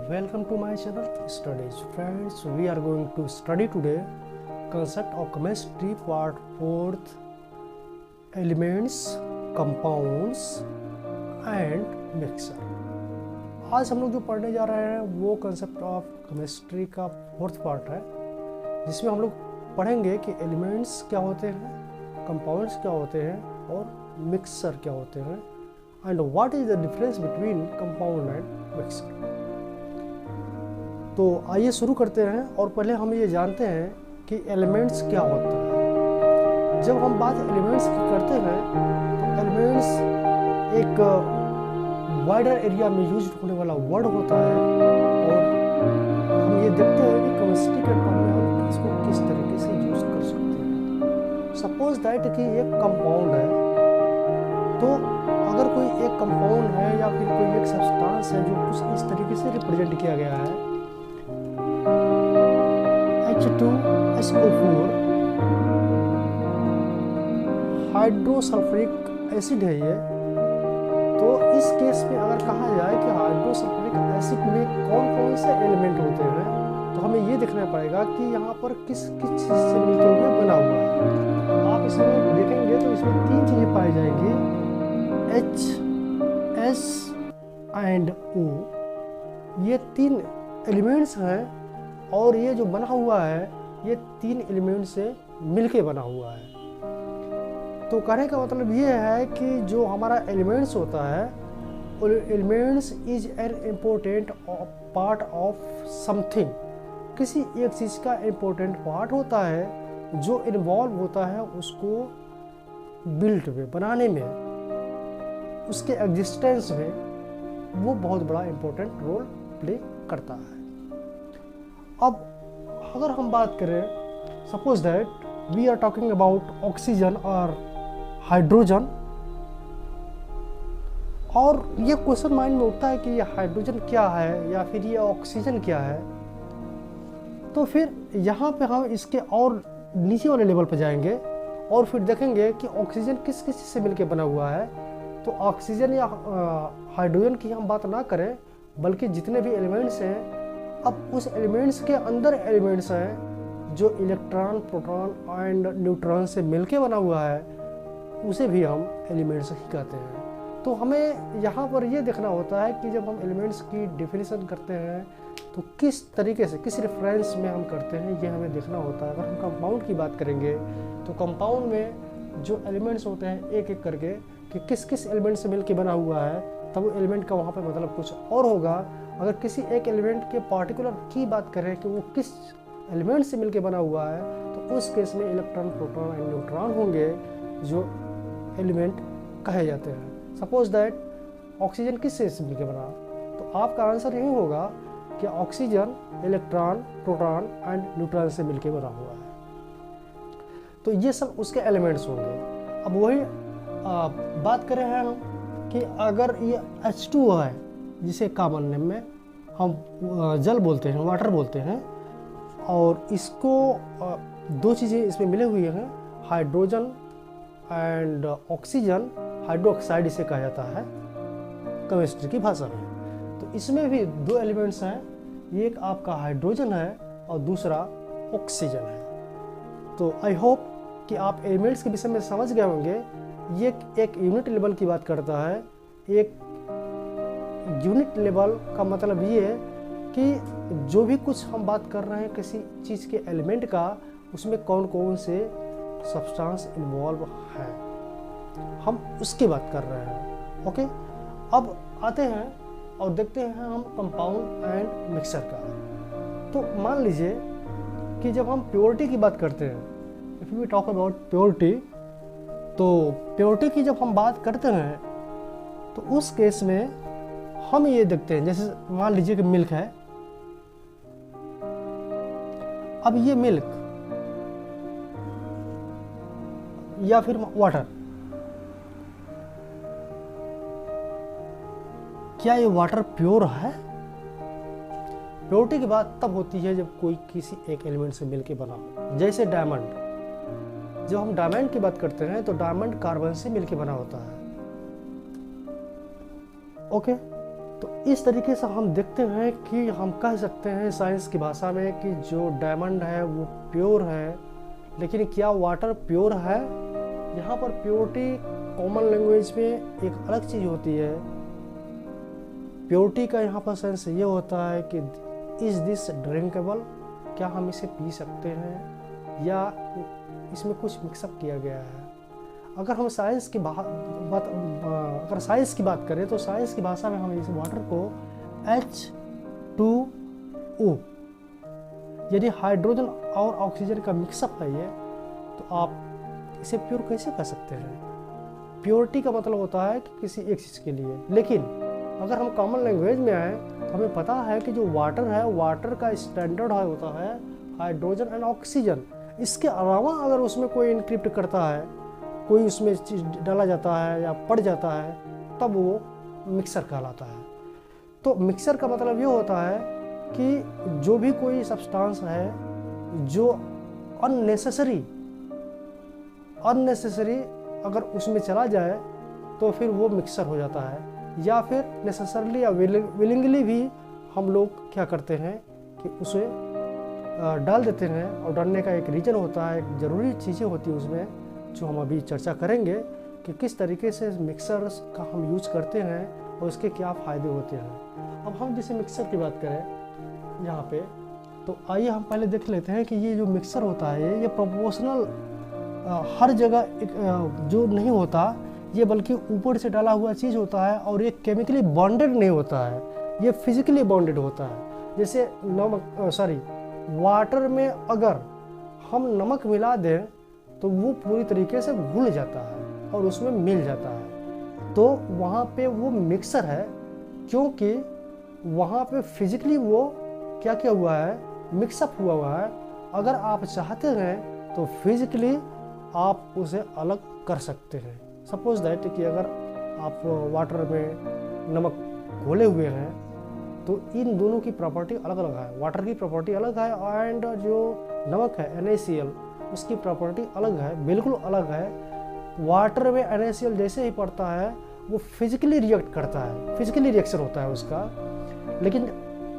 Welcome to my channel Studies. Friends, we are going to study today concept of chemistry part 4th, elements, compounds and mixture. आज हम लोग जो पढ़ने जा रहे हैं वो कंसेप्ट ऑफ केमिस्ट्री का 4th पार्ट है, जिसमें हम लोग पढ़ेंगे कि एलिमेंट्स क्या होते हैं, कंपाउंड्स क्या होते हैं और मिक्सर क्या होते हैं and what is the difference between compound and mixer. तो आइए शुरू करते हैं और पहले हम ये जानते हैं कि एलिमेंट्स क्या होता है। जब हम बात एलिमेंट्स की करते हैं तो एलिमेंट्स एक वाइडर एरिया में यूज होने वाला वर्ड होता है और हम ये देखते हैं कि केमिस्ट्री के टर्म में हम इसको किस तरीके से यूज कर सकते हैं। सपोज दैट कि एक कंपाउंड है, तो अगर कोई एक कंपाउंड है या फिर कोई एक सब्सटेंस है जो कुछ इस तरीके से रिप्रेजेंट किया गया है, H2SO4 हाइड्रोसल्फ्यूरिक एसिड है ये। तो इस केस में अगर कहा जाए कि हाइड्रोसल्फ्यूरिक एसिड में कौन कौन से एलिमेंट होते हैं, तो हमें ये देखना पड़ेगा कि यहाँ पर किस किस चीज़ से मिलकर हुए बना हुआ है। आप इसमें देखेंगे तो इसमें 3 चीज़ें पाई जाएंगी, H, S एंड O। ये 3 एलिमेंट्स हैं और ये जो बना हुआ है ये 3 एलिमेंट से मिलके बना हुआ है। तो कहने का मतलब ये है कि जो हमारा एलिमेंट्स होता है, elements is an important part of something. किसी एक चीज़ का इम्पोर्टेंट पार्ट होता है जो इन्वॉल्व होता है उसको बिल्ड में, बनाने में, उसके एग्जिस्टेंस में वो बहुत बड़ा इम्पोर्टेंट रोल प्ले करता है। अब अगर हम बात करें, suppose that we are talking about oxygen और हाइड्रोजन, और ये क्वेश्चन माइंड में उठता है कि ये हाइड्रोजन क्या है या फिर ये ऑक्सीजन क्या है। तो फिर यहाँ पे हम इसके और नीचे वाले लेवल पे जाएंगे और फिर देखेंगे कि ऑक्सीजन किस किस चीज़ से मिलकर बना हुआ है। तो ऑक्सीजन या हाइड्रोजन की हम बात ना करें, बल्कि जितने भी एलिमेंट्स हैं, अब उस एलिमेंट्स के अंदर एलिमेंट्स हैं जो इलेक्ट्रॉन, प्रोटॉन एंड न्यूट्रॉन से मिलके बना हुआ है, उसे भी हम एलिमेंट्स ही कहते हैं। तो हमें यहाँ पर ये देखना होता है कि जब हम एलिमेंट्स की डेफिनेशन करते हैं तो किस तरीके से, किस रेफरेंस में हम करते हैं, ये हमें देखना होता है। अगर हम कंपाउंड की बात करेंगे तो कंपाउंड में जो एलिमेंट्स होते हैं एक एक करके कि किस किस एलिमेंट से मिलके बना हुआ है, तब वो एलिमेंट का वहाँ पर मतलब कुछ और होगा। अगर किसी एक एलिमेंट के पार्टिकुलर की बात करें कि वो किस एलिमेंट से मिलके बना हुआ है, तो उस केस में इलेक्ट्रॉन, प्रोटॉन एंड न्यूट्रॉन होंगे जो एलिमेंट कहे जाते हैं। सपोज दैट ऑक्सीजन किस से मिलके बना, तो आपका आंसर यही होगा कि oxygen electron, proton and neutron से मिलके बना हुआ है। तो ये सब उसके एलिमेंट्स होंगे। अब वही बात करें हैं हम कि अगर ये H2O है, जिसे कॉमन नेम में हम जल बोलते हैं, वाटर बोलते हैं, और इसको 2 चीज़ें इसमें मिले हुए हैं, हाइड्रोजन एंड ऑक्सीजन, हाइड्रोक्साइड इसे कहा जाता है केमिस्ट्री की भाषा में। तो इसमें भी 2 एलिमेंट्स हैं, एक आपका हाइड्रोजन है और दूसरा ऑक्सीजन है। तो आई होप कि आप एलिमेंट्स के विषय में समझ गए होंगे। ये एक यूनिट लेवल की बात करता है। एक यूनिट लेवल का मतलब ये है कि जो भी कुछ हम बात कर रहे हैं किसी चीज़ के एलिमेंट का, उसमें कौन कौन से सब्सटेंस इन्वॉल्व है, हम उसकी बात कर रहे हैं। ओके, अब आते हैं और देखते हैं हम कंपाउंड एंड मिक्सर का। तो मान लीजिए कि जब हम प्योरिटी की बात करते हैं, if we talk about purity, तो प्योरिटी की जब हम बात करते हैं तो उस केस में हम ये देखते हैं, जैसे मान लीजिए कि मिल्क है। अब ये मिल्क या फिर वाटर, क्या ये वाटर प्योर है? प्योरिटी की बात तब होती है जब कोई किसी एक एलिमेंट से मिलके बना हो। जैसे डायमंड, जब हम डायमंड की बात करते हैं तो डायमंड कार्बन से मिलके बना होता है। ओके, तो इस तरीके से हम देखते हैं कि हम कह सकते हैं साइंस की भाषा में कि जो डायमंड है वो प्योर है, लेकिन क्या वाटर प्योर है? यहाँ पर प्योरिटी कॉमन लैंग्वेज में एक अलग चीज़ होती है। प्योरिटी का यहाँ पर सेंस ये होता है कि इज़ दिस ड्रिंकेबल, क्या हम इसे पी सकते हैं या इसमें कुछ मिक्सअप किया गया है। अगर हम साइंस की अगर साइंस की बात करें तो साइंस की भाषा में हम इस वाटर को H2O यानी हाइड्रोजन और ऑक्सीजन का मिक्सअप है ये, तो आप इसे प्योर कैसे कह सकते हैं? प्योरिटी का मतलब होता है कि किसी एक चीज़ के लिए। लेकिन अगर हम कॉमन लैंग्वेज में आए तो हमें पता है कि जो वाटर है, वाटर का स्टैंडर्ड होता है हाइड्रोजन एंड ऑक्सीजन। इसके अलावा अगर उसमें कोई इनक्रिप्ट करता है, कोई उसमें चीज़ डाला जाता है या पड़ जाता है, तब वो मिक्सर कहलाता है। तो मिक्सर का मतलब ये होता है कि जो भी कोई सब्सटेंस है जो अननेसेसरी अगर उसमें चला जाए तो फिर वो मिक्सर हो जाता है, या फिर नेसेसरली या विलिंगली भी हम लोग क्या करते हैं कि उसे डाल देते हैं। और डालने का एक रीज़न होता है, एक ज़रूरी चीज़ें होती है उसमें, जो हम अभी चर्चा करेंगे कि किस तरीके से मिक्सर्स का हम यूज करते हैं और उसके क्या फ़ायदे होते हैं। अब हम जैसे मिक्सर की बात करें यहाँ पे, तो आइए हम पहले देख लेते हैं कि ये जो मिक्सर होता है ये प्रोपोर्शनल हर जगह जो नहीं होता ये, बल्कि ऊपर से डाला हुआ चीज़ होता है और ये केमिकली बॉन्डेड नहीं होता है, ये फिजिकली बॉन्डेड होता है। जैसे वाटर में अगर हम नमक मिला दें तो वो पूरी तरीके से घुल जाता है और उसमें मिल जाता है, तो वहाँ पे वो मिक्सर है, क्योंकि वहाँ पे फिजिकली वो क्या क्या हुआ है, मिक्सअप हुआ है। अगर आप चाहते हैं तो फिजिकली आप उसे अलग कर सकते हैं। सपोज दैट कि अगर आप वाटर में नमक घोले हुए हैं तो इन दोनों की प्रॉपर्टी अलग अलग है। वाटर की प्रॉपर्टी अलग है एंड जो नमक है NaCl उसकी प्रॉपर्टी अलग है, बिल्कुल अलग है। वाटर में NaCl जैसे ही पड़ता है वो फिजिकली रिएक्ट करता है, फिजिकली रिएक्शन होता है उसका। लेकिन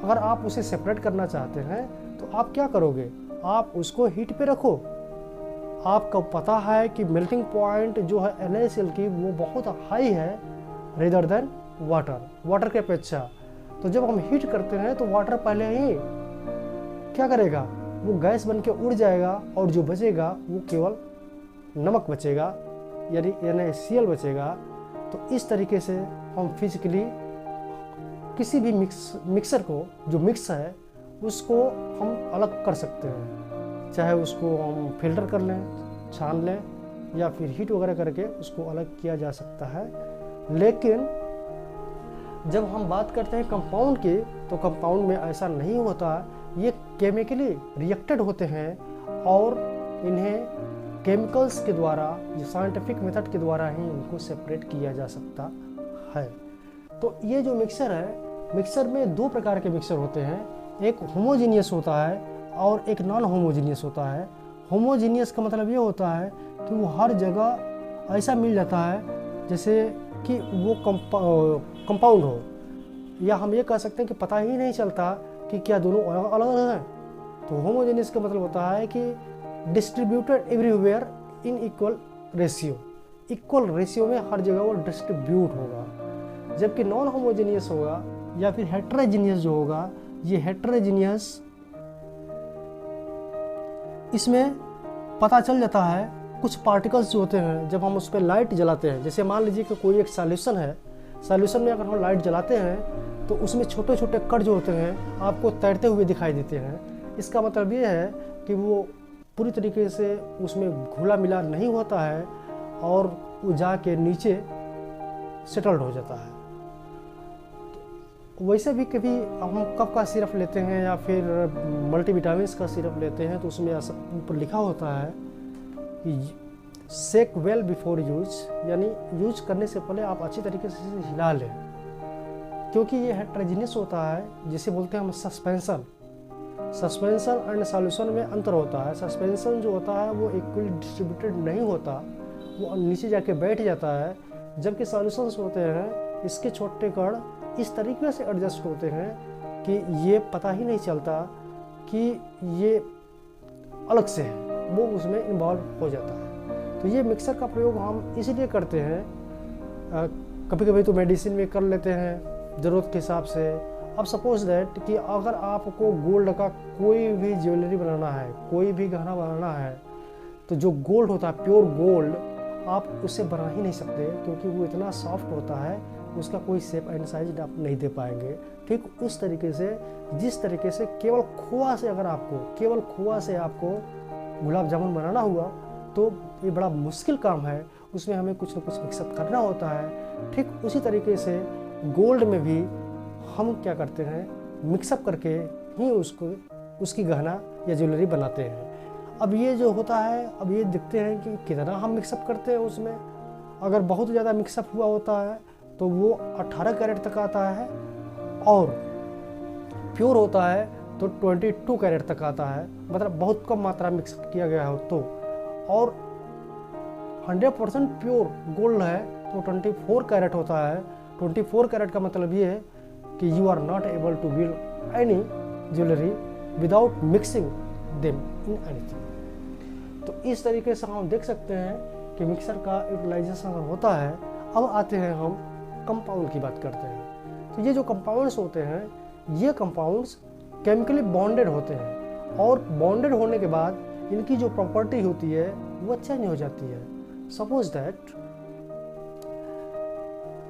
अगर आप उसे सेपरेट करना चाहते हैं तो आप क्या करोगे, आप उसको हीट पे रखो। आपको पता है कि मेल्टिंग पॉइंट जो है NaCl की वो बहुत हाई है रेदर देन वाटर के अपेक्षा। तो जब हम हीट करते हैं तो वाटर पहले ही क्या करेगा, वो गैस बन के उड़ जाएगा और जो बचेगा वो केवल नमक बचेगा, यानी NaCl बचेगा। तो इस तरीके से हम फिजिकली किसी भी मिक्सर को जो मिक्स है उसको हम अलग कर सकते हैं, चाहे उसको हम फिल्टर कर लें, छान लें, या फिर हीट वगैरह करके उसको अलग किया जा सकता है। लेकिन जब हम बात करते हैं कंपाउंड की, तो कंपाउंड में ऐसा नहीं होता। ये केमिकली रिएक्टेड होते हैं और इन्हें केमिकल्स के द्वारा, जो साइंटिफिक मेथड के द्वारा ही इनको सेपरेट किया जा सकता है। तो ये जो मिक्सर है, मिक्सर में दो प्रकार के मिक्सर होते हैं, एक होमोजीनियस होता है और एक नॉन होमोजीनियस होता है। होमोजीनियस का मतलब ये होता है कि वो हर जगह ऐसा मिल जाता है जैसे कि वो कंपाउंड हो, या हम ये कह सकते हैं कि पता ही नहीं चलता कि क्या दोनों अलग अलग हैं। तो होमोजेनियस का मतलब होता है कि distributed everywhere in equal ratio में हर जगह वो डिस्ट्रीब्यूट होगा। जबकि नॉन होमोजेनियस होगा या फिर हेट्रोजीनियस जो होगा, ये हेट्रोजीनियस, इसमें पता चल जाता है कुछ पार्टिकल्स जो होते हैं जब हम उस पर लाइट जलाते हैं। जैसे मान लीजिए कि कोई एक सॉल्यूशन है, सॉल्यूशन में अगर हम लाइट जलाते हैं तो उसमें छोटे छोटे कण जो होते हैं आपको तैरते हुए दिखाई देते हैं। इसका मतलब ये है कि वो पूरी तरीके से उसमें घुला मिला नहीं होता है और वो जाके नीचे सेटल्ड हो जाता है। वैसे भी कभी हम कप का सिरप लेते हैं या फिर मल्टीविटामिन्स का सिरप लेते हैं तो उसमें ऊपर लिखा होता है कि शेक वेल बिफोर यूज, यानी यूज करने से पहले आप अच्छी तरीके से हिला लें, क्योंकि ये हेट्रोजीनियस होता है, जिसे बोलते हैं हम सस्पेंशन एंड सॉल्यूशन में अंतर होता है। सस्पेंशन जो होता है वो इक्वली डिस्ट्रीब्यूटेड नहीं होता, वो नीचे जाके बैठ जाता है, जबकि सॉल्यूशंस होते हैं इसके छोटे कण इस तरीके से एडजस्ट होते हैं कि ये पता ही नहीं चलता कि ये अलग से है, वो उसमें इन्वॉल्व हो जाता है। तो ये मिक्सर का प्रयोग हम इसलिए करते हैं, कभी कभी तो मेडिसिन में कर लेते हैं ज़रूरत के हिसाब से। अब सपोज दैट कि अगर आपको गोल्ड का कोई भी ज्वेलरी बनाना है, कोई भी गहना बनाना है, तो जो गोल्ड होता है, प्योर गोल्ड, आप उससे बना ही नहीं सकते, क्योंकि वो इतना सॉफ्ट होता है, उसका कोई शेप एंड साइज आप नहीं दे पाएंगे। ठीक उस तरीके से, जिस तरीके से केवल खोआ से आपको गुलाब जामुन बनाना हुआ, तो ये बड़ा मुश्किल काम है, उसमें हमें कुछ न कुछ मिक्सअप करना होता है। ठीक उसी तरीके से गोल्ड में भी हम क्या करते हैं, मिक्सअप करके ही उसकी गहना या ज्वेलरी बनाते हैं। अब ये जो होता है, अब ये देखते हैं कि कितना हम मिक्सअप करते हैं उसमें। अगर बहुत ज़्यादा मिक्सअप हुआ होता है तो वो 18 कैरेट तक आता है, और प्योर होता है तो 22 कैरेट तक आता है, मतलब बहुत कम मात्रा मिक्स किया गया हो तो। और 100% प्योर गोल्ड है तो 24 कैरेट होता है। 24 कैरेट का मतलब ये है कि you are not able to build any jewellery without mixing them in anything. तो इस तरीके से हम देख सकते हैं कि मिक्सर का यूटिलाइजेशन होता है। अब आते हैं हम कंपाउंड की बात करते हैं। तो ये जो कंपाउंड्स होते हैं, ये कंपाउंड्स केमिकली बॉन्डेड होते हैं, और बॉन्डेड होने के बाद इनकी जो प्रॉपर्टी होती है वो चेंज हो जाती है। सपोज दैट,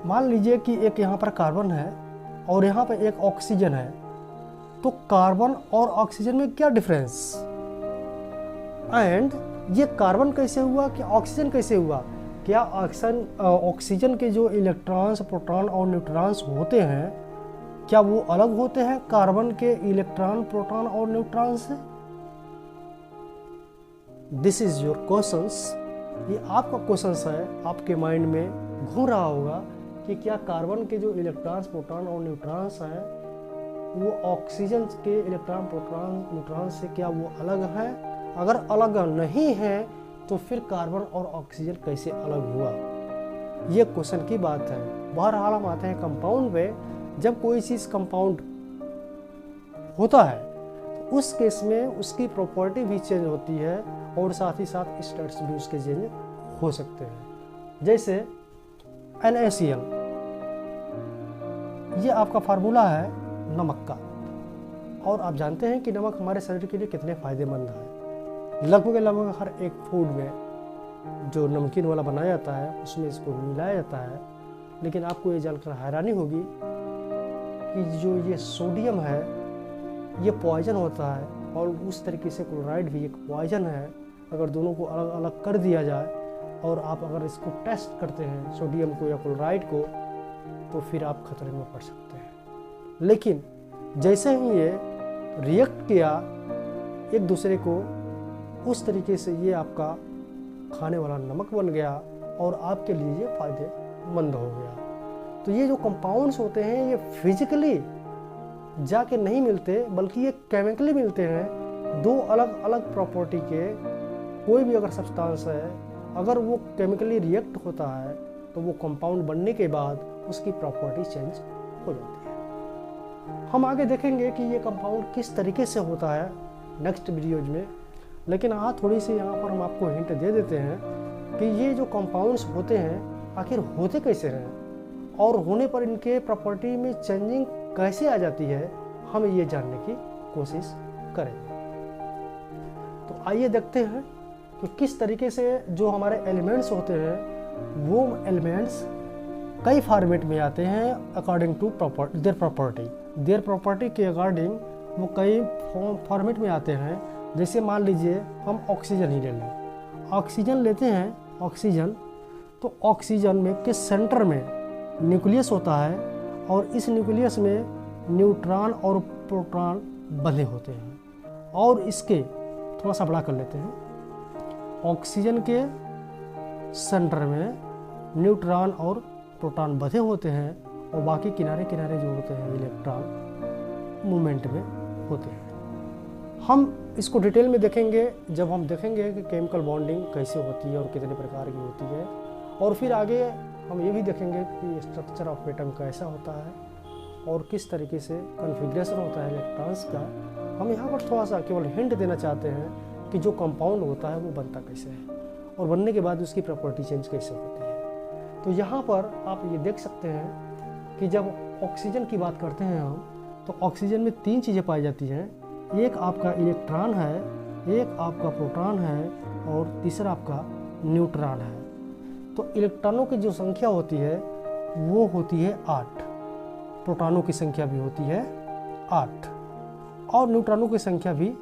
मान लीजिए कि एक यहाँ पर कार्बन है और यहाँ पर एक ऑक्सीजन है, तो कार्बन और ऑक्सीजन में क्या डिफरेंस, एंड ये कार्बन कैसे हुआ कि ऑक्सीजन कैसे हुआ? क्या ऑक्सीजन के जो इलेक्ट्रॉन्स, प्रोटॉन और न्यूट्रॉन्स होते हैं, क्या वो अलग होते हैं कार्बन के इलेक्ट्रॉन, प्रोटॉन और न्यूट्रॉन से? This is your questions. ये आपका क्वेश्चंस है, आपके माइंड में घूम रहा होगा कि क्या कार्बन के जो इलेक्ट्रॉन्स, प्रोटॉन और न्यूट्रॉन्स हैं, वो ऑक्सीजन के इलेक्ट्रॉन, प्रोटॉन, न्यूट्रॉन से क्या वो अलग हैं? अगर अलग नहीं है तो फिर कार्बन और ऑक्सीजन कैसे अलग हुआ? ये क्वेश्चन की बात है। बहरहाल हम आते हैं कंपाउंड पे। जब कोई चीज़ कंपाउंड होता है तो उस केस में उसकी प्रॉपर्टी भी चेंज होती है, और साथ ही साथ स्टेट्स भी उसके चेंज हो सकते हैं। जैसे NaCl, ये आपका फार्मूला है नमक का, और आप जानते हैं कि नमक हमारे शरीर के लिए कितने फायदेमंद है। लगभग हर एक फूड में जो नमकीन वाला बनाया जाता है उसमें इसको मिलाया जाता है। लेकिन आपको ये जानकर हैरानी होगी कि जो ये सोडियम है ये पॉइजन होता है, और उस तरीके से क्लोराइड भी एक पॉइजन है। अगर दोनों को अलग अलग कर दिया जाए और आप अगर इसको टेस्ट करते हैं, सोडियम को या क्लोराइड को, तो फिर आप खतरे में पड़ सकते हैं। लेकिन जैसे ही ये रिएक्ट किया एक दूसरे को, उस तरीके से ये आपका खाने वाला नमक बन गया और आपके लिए ये फायदेमंद हो गया। तो ये जो कंपाउंड्स होते हैं ये फिजिकली जाके नहीं मिलते, बल्कि ये केमिकली मिलते हैं। दो अलग अलग प्रॉपर्टी के कोई भी अगर सब्सटेंस है, अगर वो केमिकली रिएक्ट होता है तो वो कंपाउंड बनने के बाद उसकी प्रॉपर्टी चेंज हो जाती है। हम आगे देखेंगे कि ये कंपाउंड किस तरीके से होता है नेक्स्ट वीडियोज में। लेकिन थोड़ी सी यहाँ पर हम आपको हिंट दे देते हैं कि ये जो कंपाउंड्स होते हैं आखिर होते कैसे हैं, और होने पर इनके प्रॉपर्टी में चेंजिंग कैसे आ जाती है, हम ये जानने की कोशिश करेंगे। तो आइए देखते हैं कि किस तरीके से जो हमारे एलिमेंट्स होते हैं वो एलिमेंट्स कई फॉर्मेट में आते हैं अकॉर्डिंग टू देयर प्रॉपर्टी के अकॉर्डिंग वो कई फॉर्मेट में आते हैं। जैसे मान लीजिए हम ऑक्सीजन ही ले लें, ऑक्सीजन लेते हैं ऑक्सीजन, तो ऑक्सीजन में के सेंटर में न्यूक्लियस होता है, और इस न्यूक्लियस में न्यूट्रॉन और प्रोटॉन बंधे होते हैं। और इसके थोड़ा सा बड़ा कर लेते हैं, ऑक्सीजन के सेंटर में न्यूट्रॉन और प्रोटॉन बंधे होते हैं, और बाकी किनारे किनारे जो होते हैं इलेक्ट्रॉन मूवमेंट में होते हैं। हम इसको डिटेल में देखेंगे जब हम देखेंगे कि केमिकल बॉन्डिंग कैसे होती है और कितने प्रकार की होती है, और फिर आगे हम ये भी देखेंगे कि स्ट्रक्चर ऑफ एटम कैसा होता है, और किस तरीके से कॉन्फ़िगरेशन होता है इलेक्ट्रॉन्स का, हम यहाँ पर थोड़ा सा केवल हिंट देना चाहते हैं कि जो कंपाउंड होता है वो बनता कैसे है और बनने के बाद उसकी प्रॉपर्टी चेंज कैसे होती है। तो यहाँ पर आप ये देख सकते हैं कि जब ऑक्सीजन की बात करते हैं हम, तो ऑक्सीजन में 3 चीज़ें पाई जाती हैं। एक आपका इलेक्ट्रॉन है, एक आपका प्रोटॉन है और तीसरा आपका न्यूट्रॉन है। तो इलेक्ट्रॉनों की जो संख्या होती है वो होती है 8, प्रोटॉनों की संख्या भी होती है 8 और न्यूट्रॉनों की संख्या भी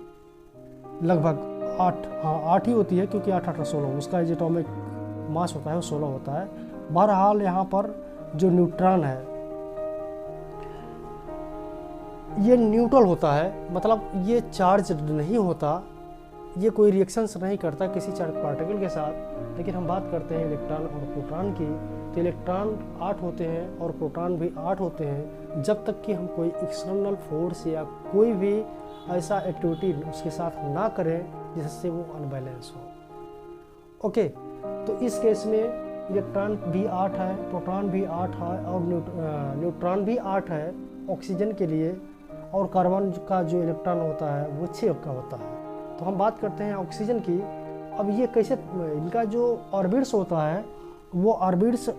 लगभग 8 ही होती है, क्योंकि 8 8 16 उसका जो एटॉमिक मास होता है वो 16 होता है। बहरहाल यहाँ पर जो न्यूट्रॉन है ये न्यूट्रल होता है, मतलब ये चार्ज नहीं होता, ये कोई रिएक्शंस नहीं करता किसी चार्ज पार्टिकल के साथ। लेकिन हम बात करते हैं इलेक्ट्रॉन और प्रोटॉन की, तो इलेक्ट्रॉन 8 होते हैं और प्रोटॉन भी 8 होते हैं, जब तक कि हम कोई एक्सटर्नल फोर्स या कोई भी ऐसा एक्टिविटी उसके साथ ना करें जिससे वो अनबैलेंस हो। ओके, तो इस केस में इलेक्ट्रॉन भी 8 है, प्रोटॉन भी 8 है और न्यूट्रॉन भी 8 है ऑक्सीजन के लिए, और कार्बन का जो इलेक्ट्रॉन होता है वो 6 का होता है। तो हम बात करते हैं ऑक्सीजन की। अब ये कैसे, इनका जो ऑर्बिट्स होता है वो ऑर्बिट्स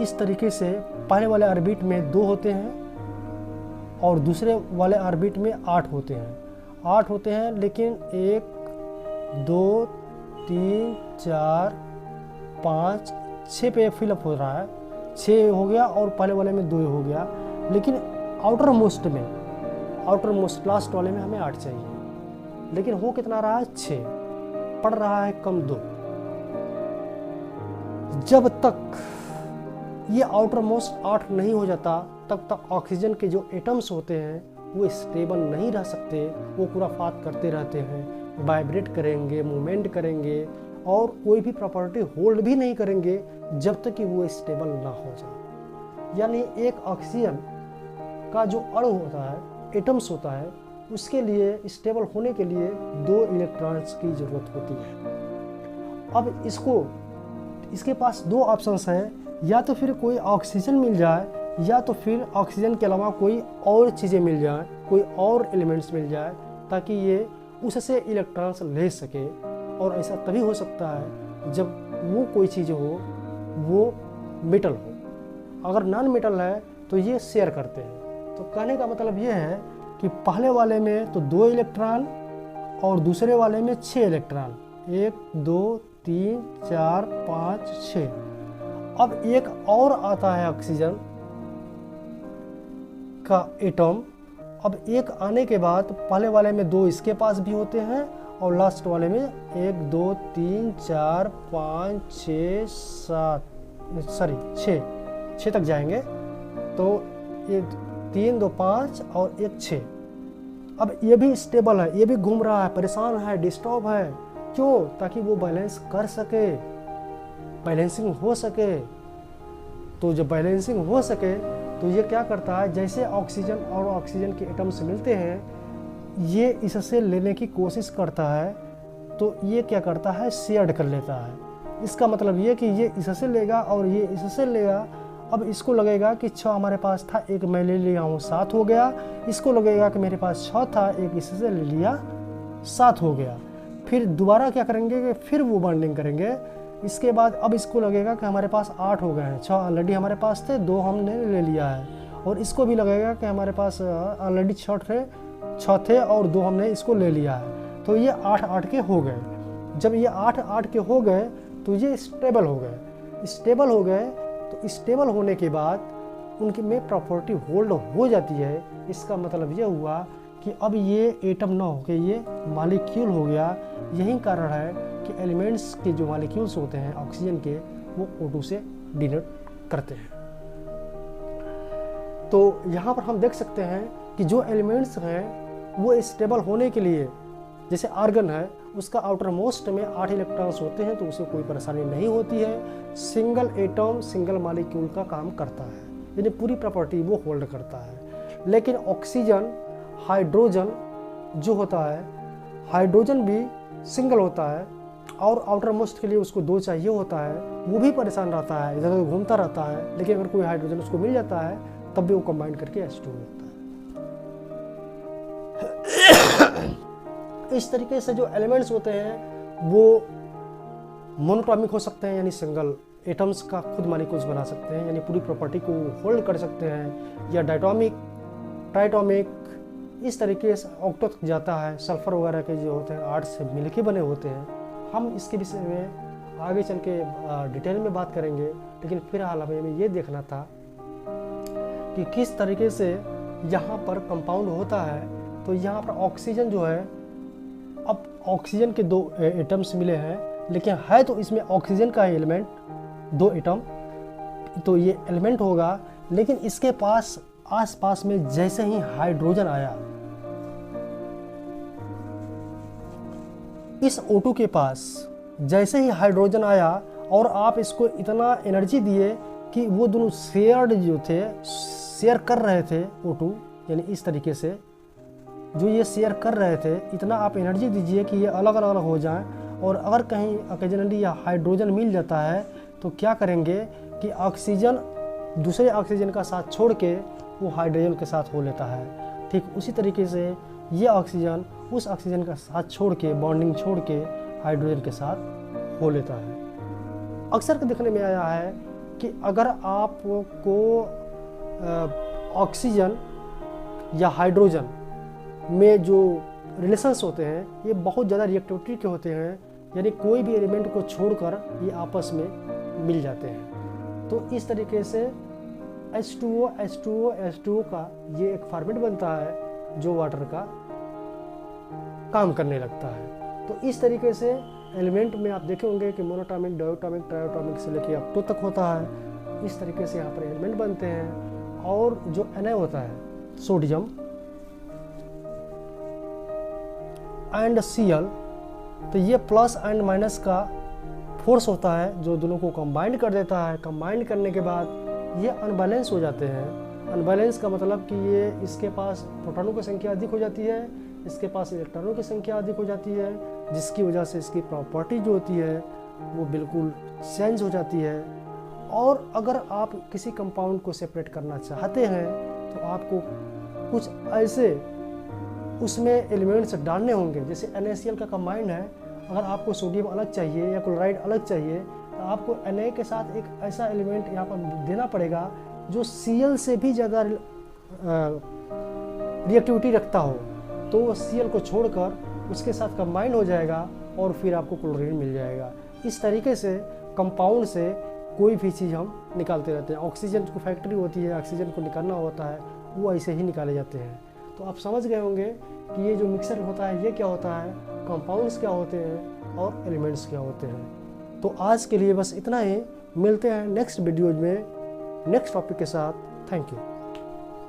इस तरीके से, पहले वाले ऑर्बिट में 2 होते हैं और दूसरे वाले ऑर्बिट में 8 होते हैं। 8 होते हैं, लेकिन 1 2 3 4 5 6 पे फिलअप हो रहा है, 6 हो गया और पहले वाले में 2 हो गया। लेकिन आउटर मोस्ट लास्ट वाले में हमें 8 चाहिए, लेकिन हो कितना रहा है 6, पड़ रहा है कम 2। जब तक ये आउटर मोस्ट 8 नहीं हो जाता तब तक ऑक्सीजन के जो एटम्स होते हैं वो स्टेबल नहीं रह सकते, वो खुराफात करते रहते हैं, वाइब्रेट करेंगे, मूवमेंट करेंगे और कोई भी प्रॉपर्टी होल्ड भी नहीं करेंगे जब तक कि वो स्टेबल ना हो जाए। यानी एक ऑक्सीजन का जो अणु होता है, एटम्स होता है, उसके लिए स्टेबल होने के लिए 2 इलेक्ट्रॉन्स की ज़रूरत होती है। अब इसके पास 2 ऑप्शंस हैं, या तो फिर कोई ऑक्सीजन मिल जाए या तो फिर ऑक्सीजन के अलावा कोई और चीज़ें मिल जाए, कोई और एलिमेंट्स मिल जाए, ताकि ये उससे इलेक्ट्रॉन्स ले सके। और ऐसा तभी हो सकता है जब वो कोई चीज़ हो वो मेटल हो। अगर नॉन मेटल है तो ये शेयर करते हैं। तो कहने का मतलब ये है कि पहले वाले में तो 2 इलेक्ट्रॉन और दूसरे वाले में 6 इलेक्ट्रॉन, 1 2 3 4 5 6। अब एक और आता है ऑक्सीजन का एटम। अब एक आने के बाद पहले वाले में 2 इसके पास भी होते हैं और लास्ट वाले में 1 2 3 4 5 6 7 6 तक जाएंगे। तो 1 3 2 5 और 1 6। अब ये भी स्टेबल है, ये भी घूम रहा है, परेशान है, डिस्टर्ब है। क्यों? ताकि वो बैलेंस कर सके, बैलेंसिंग हो सके। तो जब बैलेंसिंग हो सके तो ये क्या करता है, जैसे ऑक्सीजन और ऑक्सीजन के एटम्स मिलते हैं, ये इससे लेने की कोशिश करता है, तो ये क्या करता है, शेयर कर लेता है। इसका मतलब ये कि ये इससे लेगा और ये इससे लेगा। अब इसको लगेगा कि 6 हमारे पास था, 1 मैं ले लिया हूँ, 7 हो गया। इसको लगेगा कि मेरे पास 6 था, 1 इससे ले लिया, 7 हो गया। फिर दोबारा क्या करेंगे कि फिर वो बॉन्डिंग करेंगे। इसके बाद अब इसको लगेगा कि हमारे पास 8 हो गए हैं, 6 ऑलरेडी हमारे पास थे, 2 हमने ले लिया है। और इसको भी लगेगा कि हमारे पास ऑलरेडी 6 थे और 2 हमने इसको ले लिया है। तो ये 8 के हो गए। जब ये 8 के हो गए तो ये स्टेबल हो गए। तो स्टेबल होने के बाद उनकी में प्रॉपर्टी होल्ड हो जाती है। इसका मतलब ये हुआ कि अब ये एटम ना होकर ये मॉलिक्यूल हो गया। यही कारण है कि एलिमेंट्स के जो मॉलिक्यूल्स होते हैं ऑक्सीजन के, वो O2 से डिनोट करते हैं। तो यहाँ पर हम देख सकते हैं कि जो एलिमेंट्स हैं वो स्टेबल होने के लिए, जैसे आर्गन है उसका आउटर मोस्ट में 8 इलेक्ट्रॉन्स होते हैं, तो उसे कोई परेशानी नहीं होती है। सिंगल एटम सिंगल मॉलिक्यूल का काम करता है, यानी पूरी प्रॉपर्टी वो होल्ड करता है। लेकिन ऑक्सीजन, हाइड्रोजन जो होता है, हाइड्रोजन भी सिंगल होता है और आउटर मोस्ट के लिए उसको 2 चाहिए होता है। वो भी परेशान रहता है, इधर उधर घूमता रहता है। लेकिन अगर कोई हाइड्रोजन उसको मिल जाता है तब भी वो कंबाइन करके H2O होता है। इस तरीके से जो एलिमेंट्स होते हैं वो मोनोटॉमिक हो सकते हैं, यानी सिंगल एटम्स का खुद मॉलिक्यूल्स बना सकते हैं, यानी पूरी प्रॉपर्टी को होल्ड कर सकते हैं, या डायटोमिक, ट्राइटोमिक, इस तरीके से ऑक्टो तक जाता है। सल्फर वगैरह के जो होते हैं 8 से मिलके बने होते हैं। हम इसके विषय में आगे चल के डिटेल में बात करेंगे, लेकिन फिलहाल हमें ये देखना था कि किस तरीके से यहाँ पर कंपाउंड होता है। तो यहाँ पर ऑक्सीजन जो है, अब ऑक्सीजन के 2 एटम्स मिले हैं, लेकिन है तो इसमें ऑक्सीजन का एलिमेंट 2 एटम, तो ये एलिमेंट होगा। लेकिन इसके पास आसपास में जैसे ही हाइड्रोजन आया, इस O2 के पास जैसे ही हाइड्रोजन आया और आप इसको इतना एनर्जी दिए कि वो दोनों शेयर कर रहे थे O2, यानी इस तरीके से जो ये शेयर कर रहे थे, इतना आप एनर्जी दीजिए कि ये अलग अलग हो जाएं। और अगर कहीं ऑक्सीजनली या हाइड्रोजन मिल जाता है तो क्या करेंगे कि ऑक्सीजन दूसरे ऑक्सीजन का साथ छोड़ के वो हाइड्रोजन के साथ हो लेता है। ठीक उसी तरीके से ये ऑक्सीजन उस ऑक्सीजन का साथ छोड़ के, बॉन्डिंग छोड़ के हाइड्रोजन के साथ हो लेता है। अक्सर देखने में आया है कि अगर आपको ऑक्सीजन या हाइड्रोजन में जो रिलेशंस होते हैं ये बहुत ज़्यादा रिएक्टिविटी के होते हैं, यानी कोई भी एलिमेंट को छोड़कर ये आपस में मिल जाते हैं। तो इस तरीके से H2O का ये एक फॉर्मेट बनता है जो वाटर का काम करने लगता है। तो इस तरीके से एलिमेंट में आप देखे होंगे कि मोनोटॉमिक, डायटोमिक, ट्राइटोमिक से लेकर ऑक्टो तक होता है। इस तरीके से यहाँ पर एलिमेंट बनते हैं। और जो Na होता है, सोडियम एंड Cl, तो ये प्लस एंड माइनस का फोर्स होता है जो दोनों को कंबाइन कर देता है। कंबाइन करने के बाद ये अनबैलेंस हो जाते हैं। अनबैलेंस का मतलब कि ये इसके पास प्रोटॉनों की संख्या अधिक हो जाती है, इसके पास इलेक्ट्रॉनों की संख्या अधिक हो जाती है, जिसकी वजह से इसकी प्रॉपर्टी जो होती है वो बिल्कुल चेंज हो जाती है। और अगर आप किसी कंपाउंड को सेपरेट करना चाहते हैं तो आपको कुछ ऐसे उसमें एलिमेंट्स डालने होंगे, जैसे NaCl का कंबाइंड है। अगर आपको सोडियम अलग चाहिए या क्लोराइड अलग चाहिए तो आपको Na के साथ एक ऐसा एलिमेंट यहाँ पर देना पड़ेगा जो Cl से भी ज़्यादा रिएक्टिविटी रखता हो, तो वो Cl को छोड़कर उसके साथ कंबाइन हो जाएगा और फिर आपको क्लोरीन मिल जाएगा। इस तरीके से कंपाउंड से कोई भी चीज़ हम निकालते रहते हैं। ऑक्सीजन की फैक्ट्री होती है, ऑक्सीजन को निकालना होता है, वो ऐसे ही निकाले जाते हैं। तो आप समझ गए होंगे कि ये जो मिक्सर होता है ये क्या होता है, कंपाउंड्स क्या होते हैं और एलिमेंट्स क्या होते हैं। तो आज के लिए बस इतना ही। मिलते हैं नेक्स्ट वीडियो में नेक्स्ट टॉपिक के साथ। Thank you.